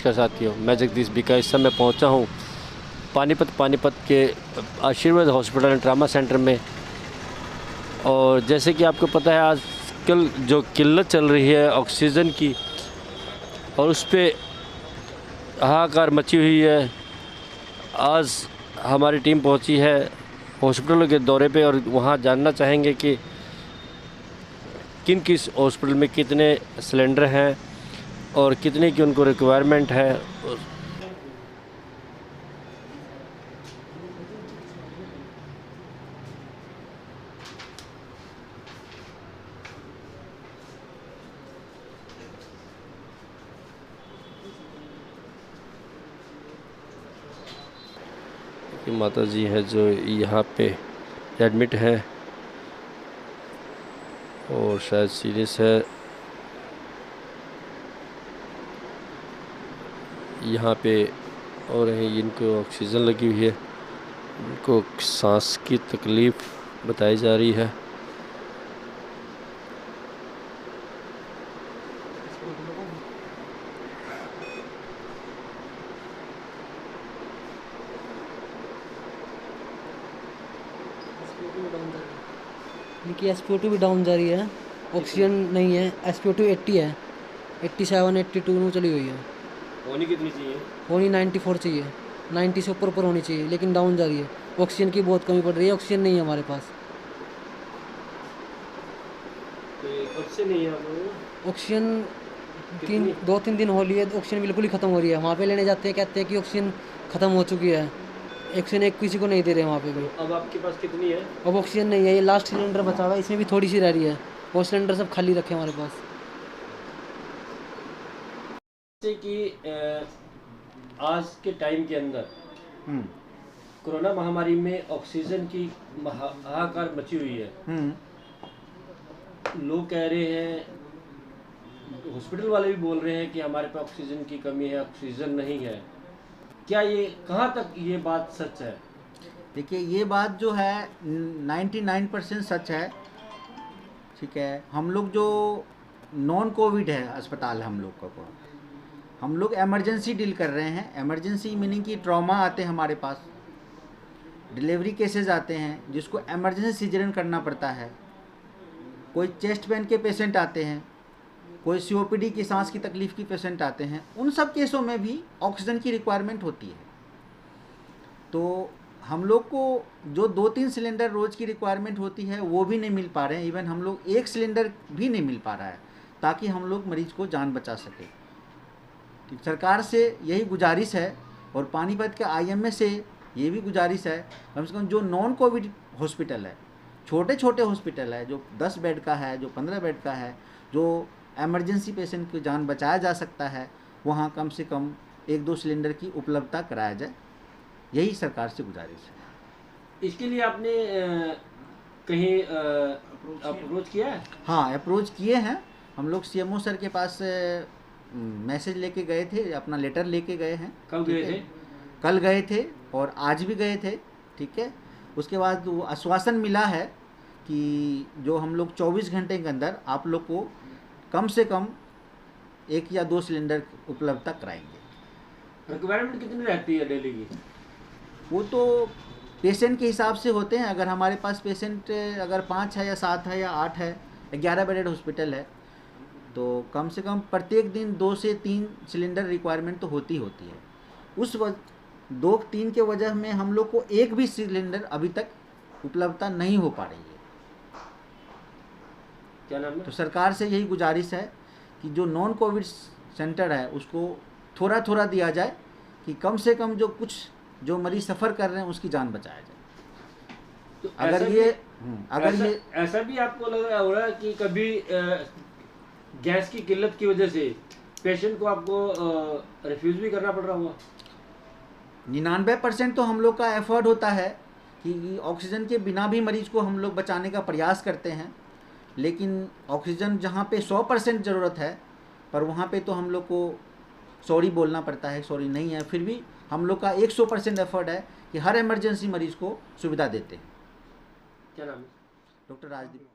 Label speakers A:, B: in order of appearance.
A: नमस्कार साथियों, मैं जगदीश बिका इस समय पहुंचा हूं पानीपत के आशीर्वाद हॉस्पिटल एंड ट्रामा सेंटर में। और जैसे कि आपको पता है, आजकल जो किल्लत चल रही है ऑक्सीजन की, और उस पर हाहाकार मची हुई है। आज हमारी टीम पहुंची है हॉस्पिटलों के दौरे पे और वहां जानना चाहेंगे कि किस हॉस्पिटल में कितने सिलेंडर हैं और कितने की उनको रिक्वायरमेंट है। माता जी है जो यहाँ पे एडमिट है और शायद सीरियस है। यहाँ पे और हैं, इनको ऑक्सीजन लगी हुई है, इनको सांस की तकलीफ़ बताई जा रही है।
B: इनकी SpO2 भी डाउन जा रही है, ऑक्सीजन नहीं है। SpO2 80 है, 87 82 में चली हुई है।
A: होनी कितनी चाहिए?
B: होनी 94 चाहिए, 90 से ऊपर होनी चाहिए, लेकिन डाउन जा रही है। ऑक्सीजन की बहुत कमी पड़ रही है, ऑक्सीजन नहीं है हमारे पास।
A: कब से नहीं है
B: ऑक्सीजन 2-3 दिन हो रही है, ऑक्सीजन बिल्कुल ही ख़त्म हो रही है। वहाँ पे लेने जाते हैं, कहते हैं कि ऑक्सीजन ख़त्म हो चुकी है, ऑक्सीजन एक किसी को नहीं दे रहे वहाँ पे भी।
A: अब आपके पास कितनी है?
B: अब ऑक्सीजन नहीं है, ये लास्ट सिलेंडर बचा हुआ है, इसमें भी थोड़ी सी रह रही है। वो सिलेंडर सब खाली रखे हमारे पास।
A: जैसे कि आज के टाइम के अंदर कोरोना महामारी में ऑक्सीजन की हाहाकार मची हुई है। लोग कह रहे हैं, हॉस्पिटल वाले भी बोल रहे हैं कि हमारे पास ऑक्सीजन की कमी है, ऑक्सीजन नहीं है। क्या ये कहाँ तक ये बात सच है?
C: देखिए, ये बात जो है 99% सच है। ठीक है, हम लोग जो नॉन कोविड है अस्पताल, हम लोग इमरजेंसी डील कर रहे हैं। इमरजेंसी मीनिंग कि ट्रॉमा आते हैं हमारे पास, डिलीवरी केसेस आते हैं जिसको इमरजेंसी सिजेरियन करना पड़ता है, कोई चेस्ट पेन के पेशेंट आते हैं, कोई COPD की सांस की तकलीफ़ की पेशेंट आते हैं। उन सब केसों में भी ऑक्सीजन की रिक्वायरमेंट होती है। तो हम लोग को जो 2-3 सिलेंडर रोज़ की रिक्वायरमेंट होती है वो भी नहीं मिल पा रहे हैं। इवन हम लोग 1 सिलेंडर भी नहीं मिल पा रहा है ताकि हम लोग मरीज को जान बचा सके। सरकार से यही गुजारिश है और पानीपत के IMA से ये भी गुजारिश है, कम से कम जो नॉन कोविड हॉस्पिटल है, छोटे छोटे हॉस्पिटल है, जो 10 बेड का है, जो 15 बेड का है, जो एमरजेंसी पेशेंट की जान बचाया जा सकता है, वहाँ कम से कम 1-2 सिलेंडर की उपलब्धता कराया जाए। यही सरकार से गुजारिश है।
A: इसके लिए आपने कहीं अप्रोच किया है?
C: हाँ, अप्रोच किए हैं। हम लोग CMO सर के पास मैसेज लेके गए थे, अपना लेटर लेके गए हैं।
A: कब गए थे?
C: कल गए थे और आज भी गए थे। ठीक है, उसके बाद वो आश्वासन मिला है कि जो हम लोग 24 घंटे के अंदर आप लोग को कम से कम 1 या 2 सिलेंडर उपलब्धता कराएंगे।
A: रिक्वायरमेंट कितनी रहती है डेली की?
C: वो तो पेशेंट के हिसाब से होते हैं। अगर हमारे पास पेशेंट अगर 5 है या 7 है या 8 है, 11 बेडेड हॉस्पिटल है, तो कम से कम प्रत्येक दिन 2 से 3 सिलेंडर रिक्वायरमेंट तो होती है। उस 2-3 के वजह में हम लोग को एक भी सिलेंडर अभी तक उपलब्धता नहीं हो पा रही है।
A: क्या नाम है?
C: तो सरकार से यही गुजारिश है कि जो नॉन कोविड सेंटर है उसको थोड़ा थोड़ा दिया जाए कि कम से कम जो मरीज सफ़र कर रहे हैं उसकी जान बचाया जाए।
A: तो ऐसा भी आपको लग रहा हो रहा है कि कभी गैस की किल्लत की वजह से पेशेंट को आपको रिफ्यूज भी करना पड़ रहा होगा?
C: 99% तो हम लोग का एफर्ट होता है कि ऑक्सीजन के बिना भी मरीज को हम लोग बचाने का प्रयास करते हैं, लेकिन ऑक्सीजन जहाँ पे 100% ज़रूरत है, पर वहाँ पे तो हम लोग को सॉरी बोलना पड़ता है, सॉरी नहीं है। फिर भी हम लोग का 100% एफर्ट है कि हर इमरजेंसी मरीज़ को सुविधा देते हैं।
A: क्या नाम है?
C: डॉक्टर राजदीप।